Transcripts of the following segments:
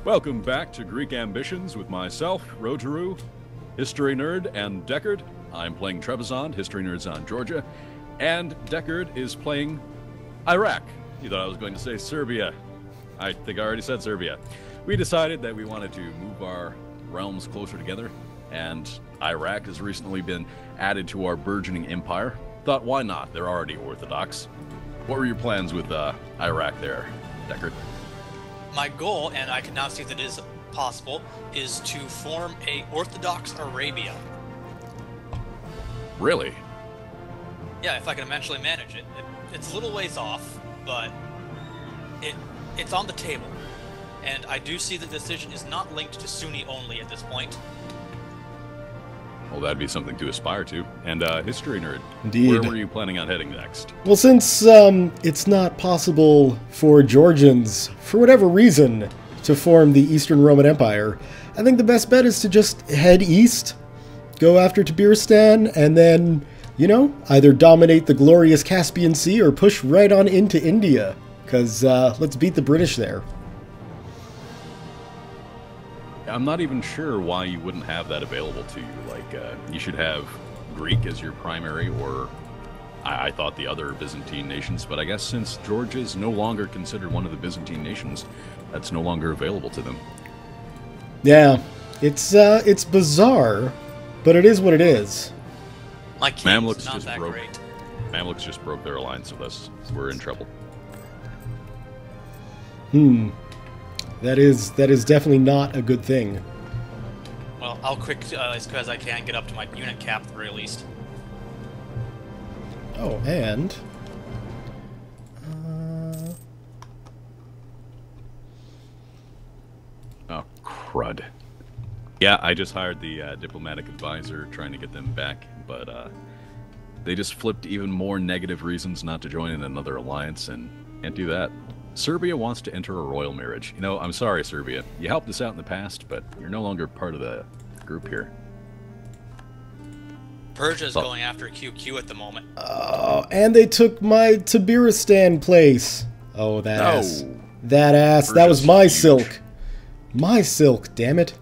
Welcome back to Greek Ambitions with myself, Rotaru, History Nerd, and Deckard. I'm playing Trebizond, History Nerd's on Georgia, and Deckard is playing Iraq. You thought I was going to say Serbia. I think I already said Serbia. We decided that we wanted to move our realms closer together, and Iraq has recently been added to our burgeoning empire. Thought, why not? They're already Orthodox. What were your plans with Iraq there, Deckard? My goal, and I can now see that it is possible, is to form a Orthodox Arabia. Really? Yeah, if I can eventually manage it. It's a little ways off, but it's on the table. And I do see the decision is not linked to Sunni only at this point. Well, that'd be something to aspire to. And History Nerd, Indeed. Where were you planning on heading next? Well, since it's not possible for Georgians, for whatever reason, to form the Eastern Roman Empire, I think the best bet is to just head east, go after Tabaristan, and then, you know, either dominate the glorious Caspian Sea or push right on into India. Because let's beat the British there. I'm not even sure why you wouldn't have that available to you. Like, you should have Greek as your primary, or I thought the other Byzantine nations, but I guess since Georgia is no longer considered one of the Byzantine nations, that's no longer available to them. Yeah, it's bizarre, but it is what it is. My king's Mamluks not just that broke. great. Mamluks just broke their alliance with us. We're in trouble. That is definitely not a good thing. Well, I'll quick, as quick as I can, get up to my unit cap at the very least. Oh, and... Oh, crud. Yeah, I just hired the diplomatic advisor, trying to get them back, but they just flipped even more negative reasons not to join in another alliance, and can't do that. Serbia wants to enter a royal marriage. You know, I'm sorry, Serbia. You helped us out in the past, but you're no longer part of the group here. Persia's going after QQ at the moment. Oh, and they took my Tabaristan place. Oh, that ass. That ass. That was my huge. silk. My silk, damn it.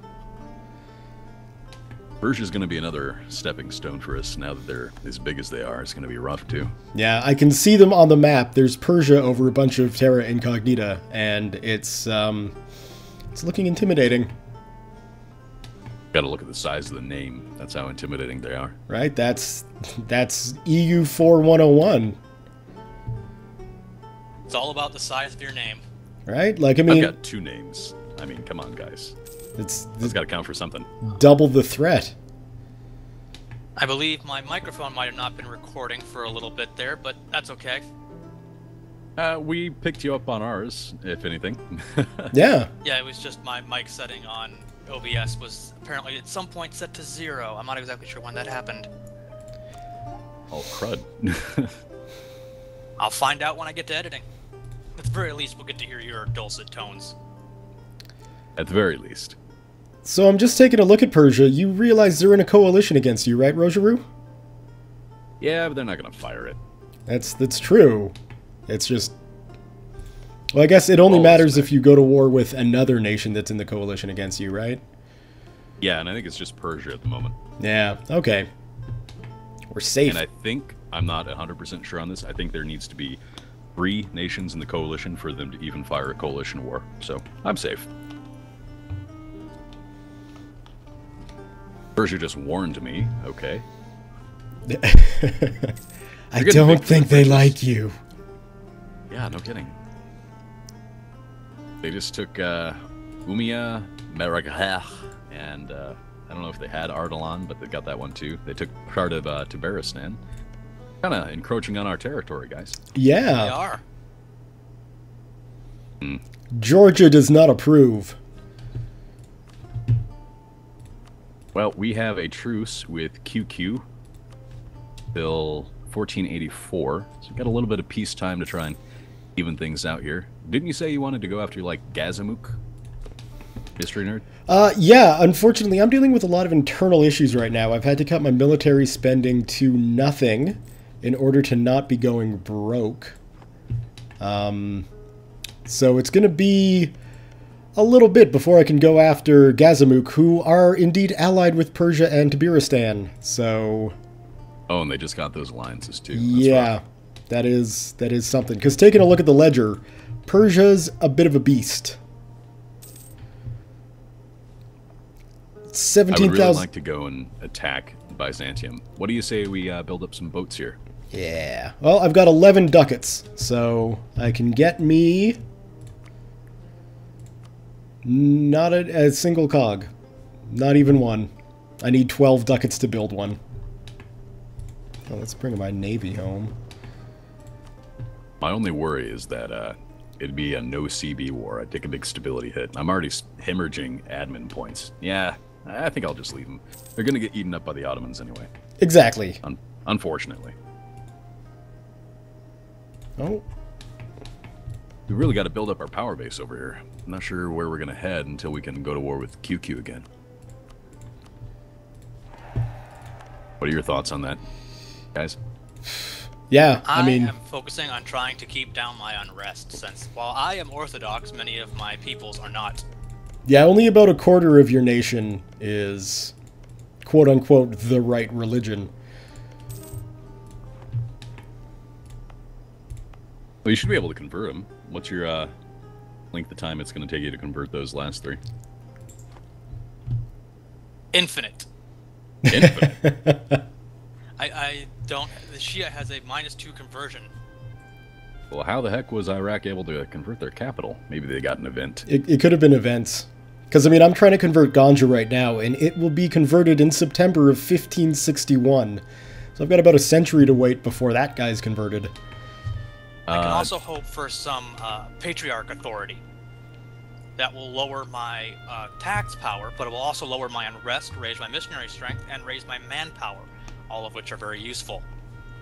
Persia's going to be another stepping stone for us now that they're as big as they are. It's going to be rough, too. Yeah, I can see them on the map. There's Persia over a bunch of Terra Incognita, and it's looking intimidating. Got to look at the size of the name. That's how intimidating they are. Right? That's EU4 101. It's all about the size of your name. Right? Like, I mean... I've got two names. I mean, come on, guys. It's got to count for something. double the threat. I believe my microphone might have not been recording for a little bit there, but that's okay. We picked you up on ours, if anything. Yeah. Yeah, it was just my mic setting on OBS was apparently at some point set to 0. I'm not exactly sure when that happened. Oh, crud. I'll find out when I get to editing. At the very least, we'll get to hear your dulcet tones. At the very least. So I'm just taking a look at Persia. You realize they're in a coalition against you, right, Rojaru? Yeah, but they're not going to fire it. That's true. It's just... Well, I guess it only matters if you go to war with another nation that's in the coalition against you, right? Yeah, and I think it's just Persia at the moment. Yeah, okay. We're safe. And I think, I'm not 100% sure on this, I think there needs to be 3 nations in the coalition for them to even fire a coalition war. So, I'm safe. Persia just warned me, okay. I don't think they like you. Yeah, no kidding. They just took Umia, Meragah, and I don't know if they had Ardalan, but they got that one too. They took part of Tabaristan. Kind of encroaching on our territory, guys. Yeah. They are. Georgia does not approve. Well, we have a truce with QQ till 1484, so we've got a little bit of peacetime to try and even things out here. Didn't you say you wanted to go after, like, Gazamuk? History nerd? Yeah, unfortunately, I'm dealing with a lot of internal issues right now. I've had to cut my military spending to nothing in order to not be going broke. So it's going to be a little bit before I can go after Gazamuk, who are indeed allied with Persia and Tabaristan. So, Oh, and they just got those alliances too. yeah, that is something. Because taking a look at the ledger, Persia's a bit of a beast. I 17,000. would really like to go and attack Byzantium. What do you say we build up some boats here? Yeah. Well, I've got 11 ducats, so I can get me not a single cog. Not even one. I need 12 ducats to build one. Oh, let's bring my navy home. My only worry is that it'd be a no CB war. I'd take a big stability hit. I'm already hemorrhaging admin points. Yeah, I think I'll just leave them. They're going to get eaten up by the Ottomans anyway. Exactly. Unfortunately. Oh. We really got to build up our power base over here. I'm not sure where we're going to head until we can go to war with QQ again. What are your thoughts on that, guys? Yeah, I mean, am focusing on trying to keep down my unrest, since while I am Orthodox, many of my peoples are not. yeah, only about a quarter of your nation is quote-unquote the right religion. Well, you should be able to convert them. What's your length of time it's going to take you to convert those last three? Infinite. Infinite. I don't. The Shia has a -2 conversion. Well, how the heck was Iraq able to convert their capital? Maybe they got an event. It could have been events. Because, I mean, I'm trying to convert Ganja right now, and it will be converted in September of 1561. So I've got about a century to wait before that guy's converted. I can also hope for some patriarch authority. That will lower my tax power, but it will also lower my unrest, raise my missionary strength, and raise my manpower, all of which are very useful.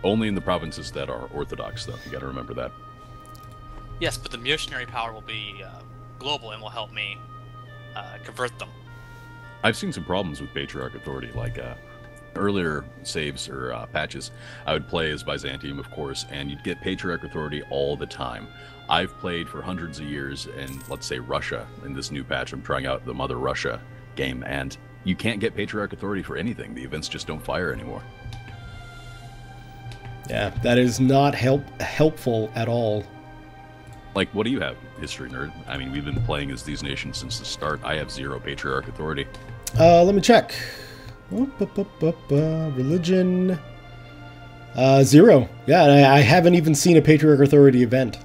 Only in the provinces that are Orthodox, though. You got to remember that. Yes, but the missionary power will be global and will help me convert them. I've seen some problems with Patriarch Authority, like earlier saves or patches. I would play as Byzantium, of course, and you'd get Patriarch Authority all the time. I've played for hundreds of years in, let's say, Russia. In this new patch, I'm trying out the Mother Russia game, and you can't get Patriarch Authority for anything. The events just don't fire anymore. Yeah, that is not helpful at all. Like, what do you have, History Nerd? I mean, we've been playing as these nations since the start. I have 0 Patriarch Authority. Let me check. Religion. 0. Yeah, and I haven't even seen a Patriarch Authority event.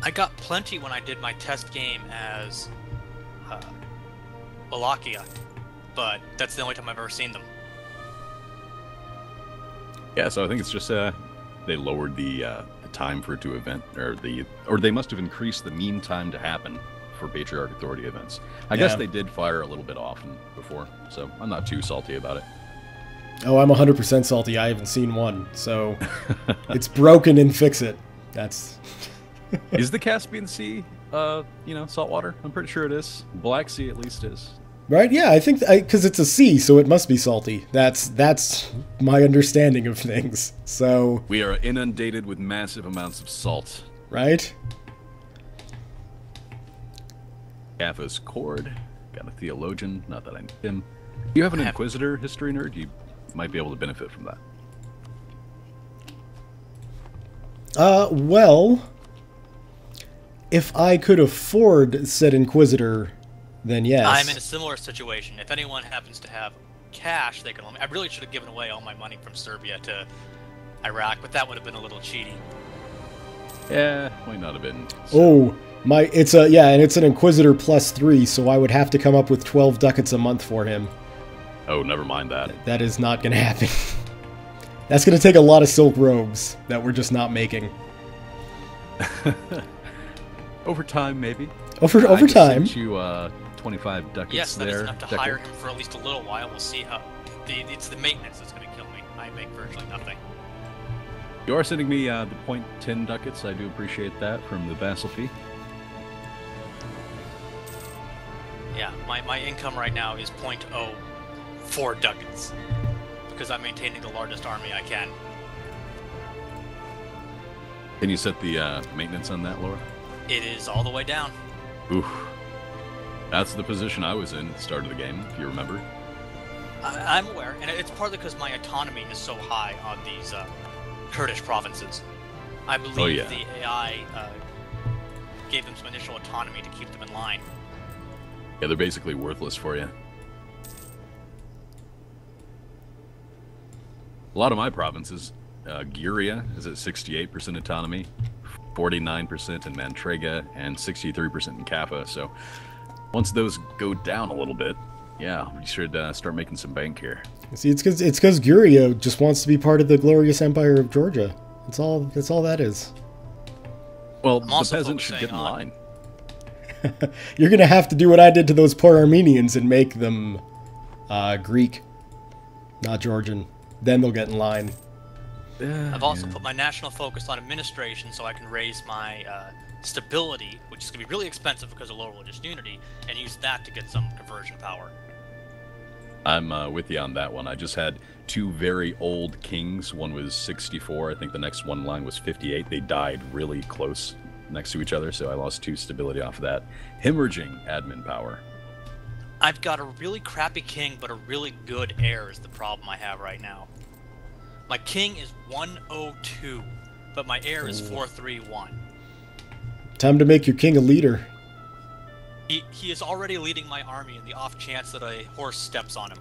I got plenty when I did my test game as Wallachia, but that's the only time I've ever seen them. Yeah, so I think it's just they lowered the time for it to event, or they must have increased the mean time to happen for Patriarch Authority events. I guess they did fire a little bit often before, so I'm not too salty about it. Oh, I'm 100% salty. I haven't seen one, so it's broken and fix it. That's... Is the Caspian Sea, saltwater? I'm pretty sure it is. Black Sea at least is. Right? Yeah, I think because it's a sea, so it must be salty. That's my understanding of things. So we are inundated with massive amounts of salt. Right? Caffa's Cord, got a theologian. Not that I need him. You have an Inquisitor, History Nerd. You might be able to benefit from that. Well, if I could afford said Inquisitor, then yes. I'm in a similar situation. If anyone happens to have cash, they can loan me. I really should have given away all my money from Serbia to Iraq, but that would have been a little cheating. Yeah, might not have been. So. Oh, it's an Inquisitor +3, so I would have to come up with 12 ducats a month for him. Oh, never mind that. That is not going to happen. That's going to take a lot of silk robes that we're just not making. Over time, maybe. Over I just time. sent you 25 ducats. Yes, that there, is enough to hire him for at least a little while. We'll see how. It's the maintenance that's going to kill me. I make virtually nothing. You are sending me the 0.10 ducats. I do appreciate that from the vassal fee. Yeah, my income right now is 0.04 ducats because I'm maintaining the largest army I can. Can you set the maintenance on that, Laura? It is all the way down. Oof. That's the position I was in at the start of the game, if you remember. I'm aware, and it's partly because my autonomy is so high on these Kurdish provinces. I believe the AI gave them some initial autonomy to keep them in line. Yeah, they're basically worthless for you. A lot of my provinces, Giria is at 68% autonomy, 49% in Mantrega, and 63% in Kaffa. So once those go down a little bit, yeah, we should start making some bank here. See, it's because Giria just wants to be part of the glorious empire of Georgia. That's all that is. Well, the peasants should get in line. You're going to have to do what I did to those poor Armenians and make them Greek, not Georgian. Then they'll get in line. I've also put my national focus on administration so I can raise my stability, which is going to be really expensive because of low religious unity, and use that to get some conversion power. I'm with you on that one. I just had two very old kings. One was 64. I think the next one in line was 58. They died really close next to each other, so I lost 2 stability off of that. Hemorrhaging admin power. I've got a really crappy king, but a really good heir is the problem I have right now. My king is 102, but my heir is 431. Time to make your king a leader. He is already leading my army in the off chance that a horse steps on him.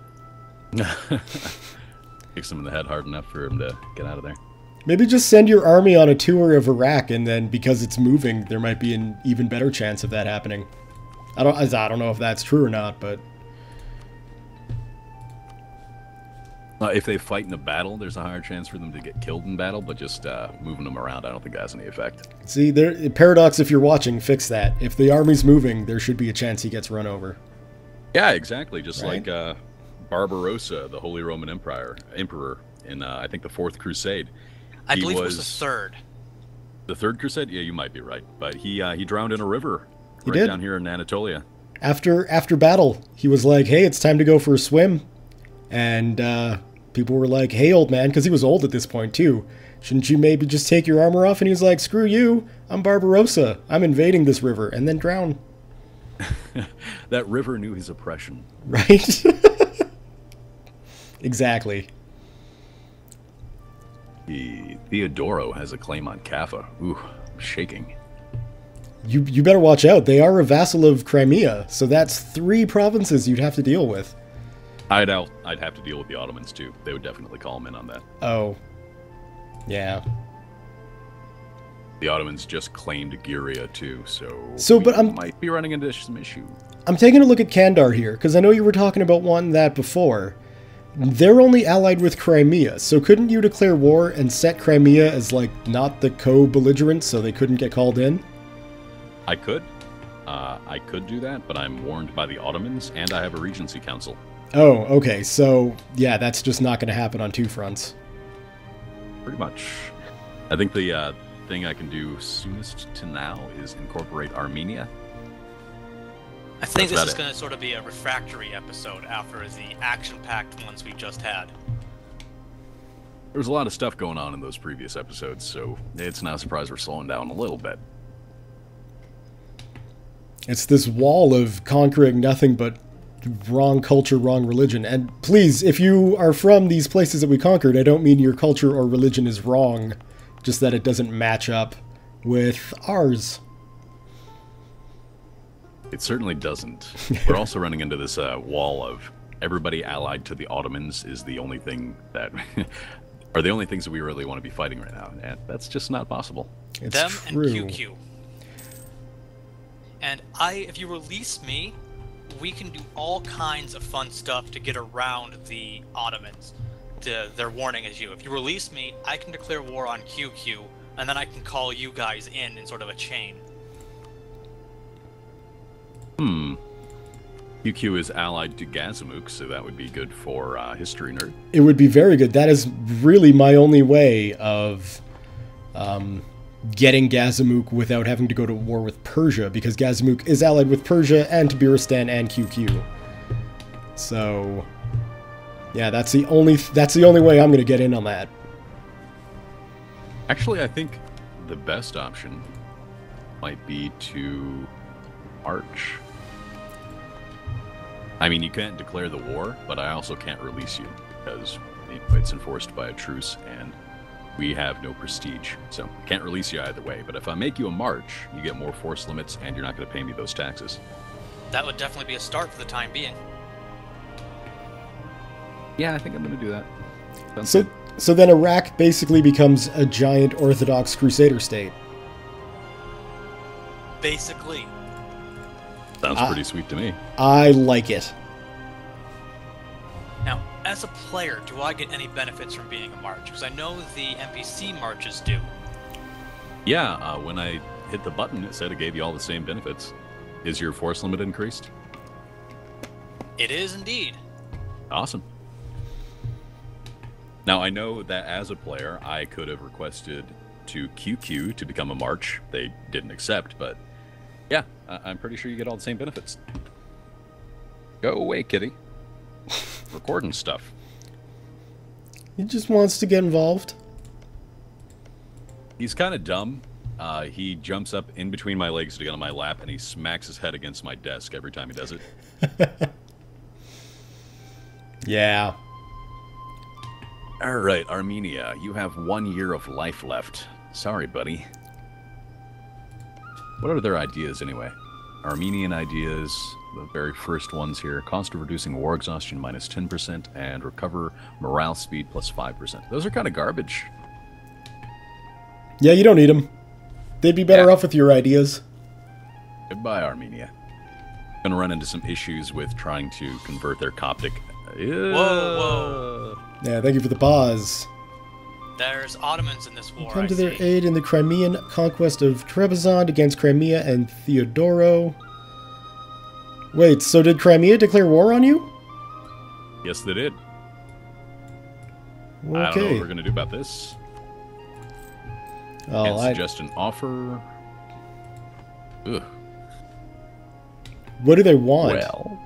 Kicks him in the head hard enough for him to get out of there. Maybe just send your army on a tour of Iraq, and then because it's moving, there might be an even better chance of that happening. I don't know if that's true or not, but if they fight in a battle, there's a higher chance for them to get killed in battle, but just moving them around, I don't think that has any effect. See, Paradox, if you're watching, fix that. If the army's moving, there should be a chance he gets run over. Yeah, exactly. Just right? Like Barbarossa, the Holy Roman Emperor in, I think, the Fourth Crusade. I believe it was the third. The Third Crusade? Yeah, you might be right. But he drowned in a river he did. Down here in Anatolia. After battle, he was like, hey, it's time to go for a swim. And people were like, hey, old man, because he was old at this point, too. Shouldn't you maybe just take your armor off? And he was like, screw you, I'm Barbarossa. I'm invading this river, and then drown. That river knew his oppression. Right? Exactly. Theodoro has a claim on Kaffa. Ooh, I'm shaking. You better watch out. They are a vassal of Crimea, so that's 3 provinces you'd have to deal with. I'd have to deal with the Ottomans, too. They would definitely call him in on that. Oh. Yeah. The Ottomans just claimed Giria, too, so but I might be running into some issue. I'm taking a look at Kandar here, because I know you were talking about wanting that before. They're only allied with Crimea, so couldn't you declare war and set Crimea as, like, not the co-belligerent, so they couldn't get called in? I could. I could do that, but I'm warned by the Ottomans, and I have a Regency Council. Oh, okay, so, yeah, that's just not going to happen on 2 fronts. Pretty much. I think the thing I can do soonest to now is incorporate Armenia. I think this is going to sort of be a refractory episode after the action-packed ones we just had. There was a lot of stuff going on in those previous episodes, so it's not a surprise we're slowing down a little bit. It's this wall of conquering nothing but wrong culture, wrong religion. And please, if you are from these places that we conquered, I don't mean your culture or religion is wrong, just that it doesn't match up with ours. It certainly doesn't. We're also running into this wall of everybody allied to the Ottomans is the only thing that are the only things that we really want to be fighting right now, and that's just not possible. It's them true. And QQ. And if you release me, we can do all kinds of fun stuff to get around the Ottomans. Their warning is you. If you release me, I can declare war on QQ, and then I can call you guys in sort of a chain. QQ is allied to Gazamuk, so that would be good for History Nerd. It would be very good. That is really my only way of getting Gazamuk without having to go to war with Persia, because Gazamuk is allied with Persia and Tabaristan and QQ. So, yeah, that's the only way I'm going to get in on that. Actually, I think the best option might be to march. I mean, you can't declare the war, but I also can't release you because it's enforced by a truce and we have no prestige. So I can't release you either way. But if I make you a march, you get more force limits and you're not going to pay me those taxes. That would definitely be a start for the time being. Yeah, I think I'm going to do that. So then Iraq basically becomes a giant Orthodox Crusader state. Basically. Sounds pretty sweet to me. I like it. Now, as a player, do I get any benefits from being a march? Because I know the NPC marches do. Yeah, when I hit the button, it said it gave you all the same benefits. Is your force limit increased? It is indeed. Awesome. Now, I know that as a player, I could have requested to QQ to become a march. They didn't accept, but yeah, I'm pretty sure you get all the same benefits. Go away, kitty. Recording stuff. He just wants to get involved. He's kind of dumb. He jumps up in between my legs to get on my lap, and he smacks his head against my desk every time he does it. Yeah. All right, Armenia, you have 1 year of life left. Sorry, buddy. What are their ideas, anyway? Armenian ideas, the very first ones here. Cost of reducing war exhaustion minus 10% and recover morale speed plus 5%. Those are kind of garbage. Yeah, you don't need them. They'd be better off with your ideas. Goodbye, Armenia. Gonna run into some issues with trying to convert their Coptic. Whoa. Yeah, thank you for the pause. There's Ottomans in this war. Come to their aid in the Crimean conquest of Trebizond against Crimea and Theodoro. Wait, so did Crimea declare war on you? Yes, they did. Okay. I don't know what we're gonna do about this. Oh, Can't suggest an offer. Ugh. What do they want? Well,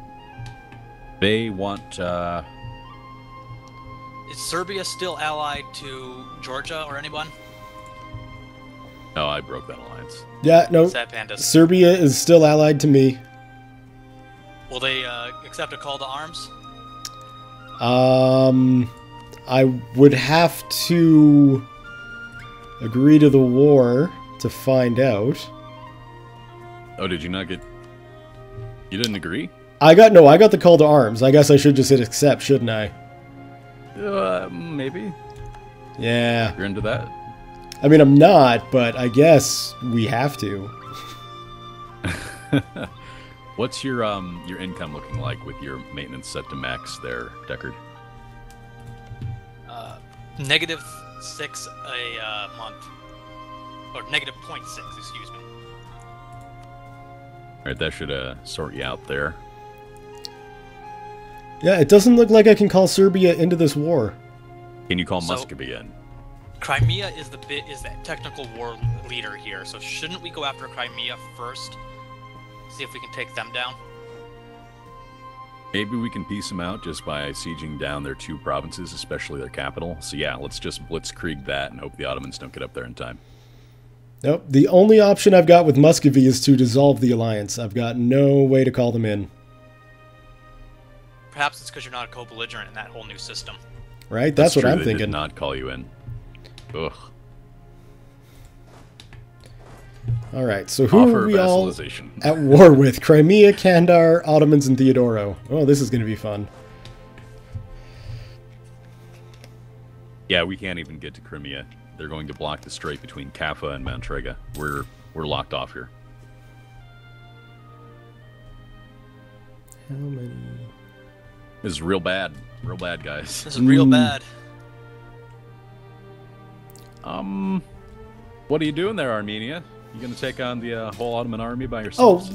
they want. Is Serbia still allied to Georgia or anyone? No, I broke that alliance. Yeah, no. Sad pandas. Serbia is still allied to me. Will they accept a call to arms? I would have to agree to the war to find out. Oh, did you not get... You didn't agree? I got the call to arms. I guess I should just hit accept, shouldn't I? Maybe. Yeah. You're into that? I mean, I'm not, but I guess we have to. What's your income looking like with your maintenance set to max there, Deckard? -6 a month. Or -0.6, excuse me. Alright, that should sort you out there. Yeah, it doesn't look like I can call Serbia into this war. Can you call Muscovy in? Crimea is the technical war leader here, so shouldn't we go after Crimea first? See if we can take them down? Maybe we can piece them out just by sieging down their 2 provinces, especially their capital. So yeah, let's just blitzkrieg that and hope the Ottomans don't get up there in time. Nope. The only option I've got with Muscovy is to dissolve the alliance. I've got no way to call them in. Perhaps it's because you're not a co-belligerent in that whole new system. Right? That's what true, I'm they thinking. Did not call you in. Ugh. All right, so who Offer are we all vassalization. at war with? Crimea, Kandar, Ottomans, and Theodoro. Oh, this is going to be fun. Yeah, we can't even get to Crimea. They're going to block the strait between Kaffa and Mantrega. We're locked off here. How many? This is real bad. Real bad, guys. This is real bad. What are you doing there, Armenia? You gonna take on the whole Ottoman army by Oh, yourself?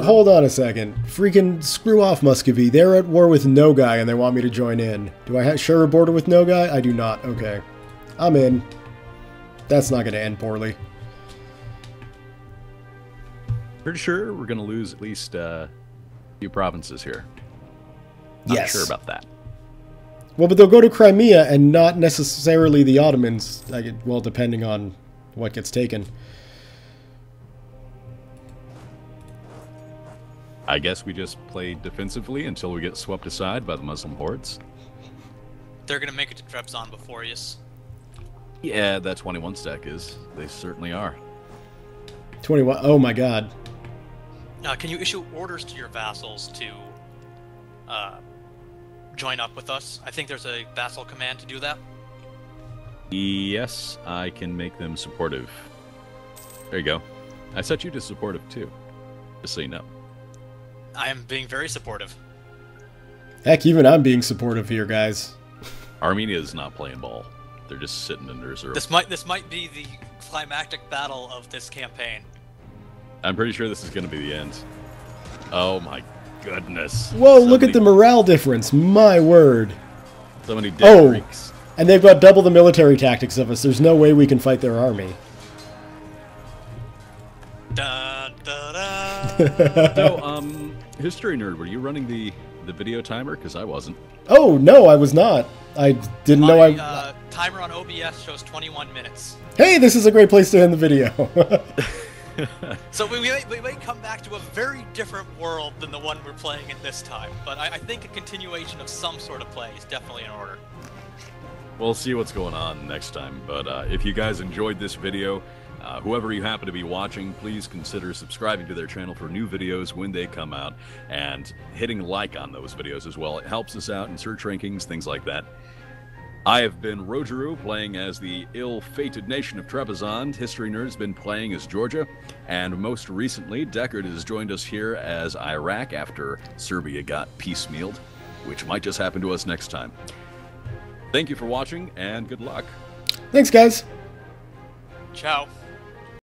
hold on a second. Freaking screw off, Muscovy. They're at war with Nogai and they want me to join in. Do I share a border with Nogai? I do not. Okay. I'm in. That's not going to end poorly. Pretty sure we're gonna lose at least a few provinces here. Yes. Not sure about that. Well, but they'll go to Crimea and not necessarily the Ottomans. Well, depending on what gets taken. I guess we just play defensively until we get swept aside by the Muslim hordes. They're gonna make it to Trebizond before us. Yeah, that 21 stack is. They certainly are. 21. Oh my god. Can you issue orders to your vassals to join up with us? I think there's a vassal command to do that. Yes, I can make them supportive. There you go. I set you to supportive too, just so you know. I am being very supportive. Heck, even I'm being supportive here, guys. Armenia is not playing ball. They're just sitting in reserve. This might be the climactic battle of this campaign. I'm pretty sure this is going to be the end. Oh my goodness. Whoa, look at the morale difference. My word. So many dead Greeks. And they've got double the military tactics of us. There's no way we can fight their army. Dun, dun, dun. So, History Nerd, were you running the video timer? Because I wasn't. Oh, no, I was not. I didn't know I... Timer on OBS shows 21 minutes. Hey, this is a great place to end the video. So we may come back to a very different world than the one we're playing in this time, but I think a continuation of some sort of play is definitely in order. We'll see what's going on next time, but if you guys enjoyed this video, whoever you happen to be watching, please consider subscribing to their channel for new videos when they come out, and hitting like on those videos as well. It helps us out in search rankings, things like that. I have been Rogeru, playing as the ill-fated nation of Trebizond. History Nerd's been playing as Georgia, and most recently, Deckard has joined us here as Iraq after Serbia got piecemealed, which might just happen to us next time. Thank you for watching, and good luck. Thanks, guys. Ciao.